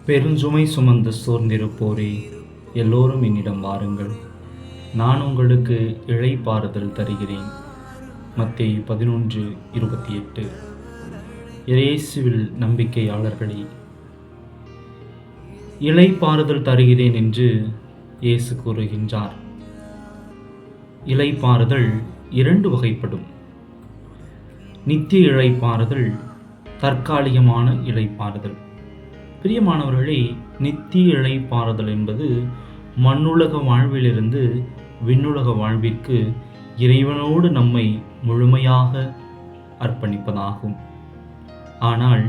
பெருஞ்சுமை சுமந்து சோர்ந்திருப்போரே, எல்லோரும் என்னிடம் வாருங்கள், நான் உங்களுக்கு இளைப்பாறுதல் தருகிறேன். மத்தேயு 11:28. இயேசுவில் நம்பிக்கையாளர்களே, இளைப்பாறுதல் தருகிறேன் என்று இயேசு கூறுகின்றார். இளைப்பாறுதல் இரண்டு வகைப்படும். நித்திய இளைப்பாறுதல், தற்காலிகமான இளைப்பாறுதல். பிரியமானவர்களே, நித்திய இளைப்பாறுதல் என்பது மண்ணுலக வாழ்விலிருந்து விண்ணுலக வாழ்விற்கு இறைவனோடு நம்மை முழுமையாக அர்ப்பணிப்பதாகும். ஆனால்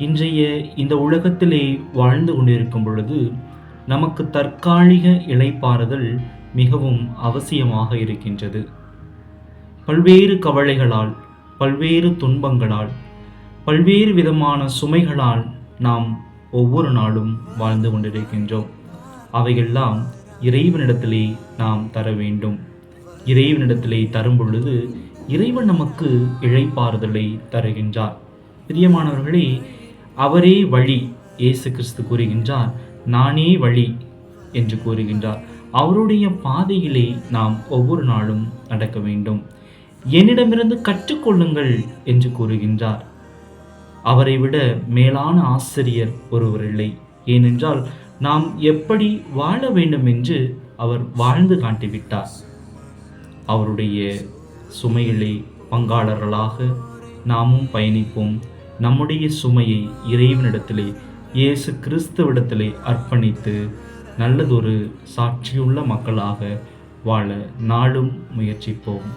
இன்றைய இந்த உலகத்திலே வாழ்ந்து கொண்டிருக்கும் பொழுது நமக்கு தற்காலிக இளைப்பாறுதல் மிகவும் அவசியமாக இருக்கின்றது. பல்வேறு கவலைகளால், பல்வேறு துன்பங்களால், பல்வேறு விதமான சுமைகளால் நாம் ஒவ்வொரு நாளும் வாழ்ந்து கொண்டிருக்கின்றோம். அவையெல்லாம் இறைவனிடத்திலே நாம் தர வேண்டும். இறைவனிடத்திலே தரும் பொழுது இறைவன் நமக்கு இளைப்பாறுதலை தருகின்றார். பிரியமானவர்களே, அவரே வழி. இயேசு கிறிஸ்து கூறுகின்றார், நானே வழி என்று கூறுகின்றார். அவருடைய பாதையிலே நாம் ஒவ்வொரு நாளும் நடக்க வேண்டும். என்னிடமிருந்து கற்றுக்கொள்ளுங்கள் என்று கூறுகின்றார். அவரை விட மேலான ஆசிரியர் ஒருவர் இல்லை. ஏனென்றால் நாம் எப்படி வாழ வேண்டும் என்று அவர் வாழ்ந்து காட்டிவிட்டார். அவருடைய சுமையிலே பங்காளர்களாக நாமும் பயணிப்போம். நம்முடைய சுமையை இறைவனிடத்திலே, இயேசு கிறிஸ்துவிடத்திலே அர்ப்பணித்து நல்லதொரு சாட்சியுள்ள மக்களாக வாழ நாளும் முயற்சிப்போம்.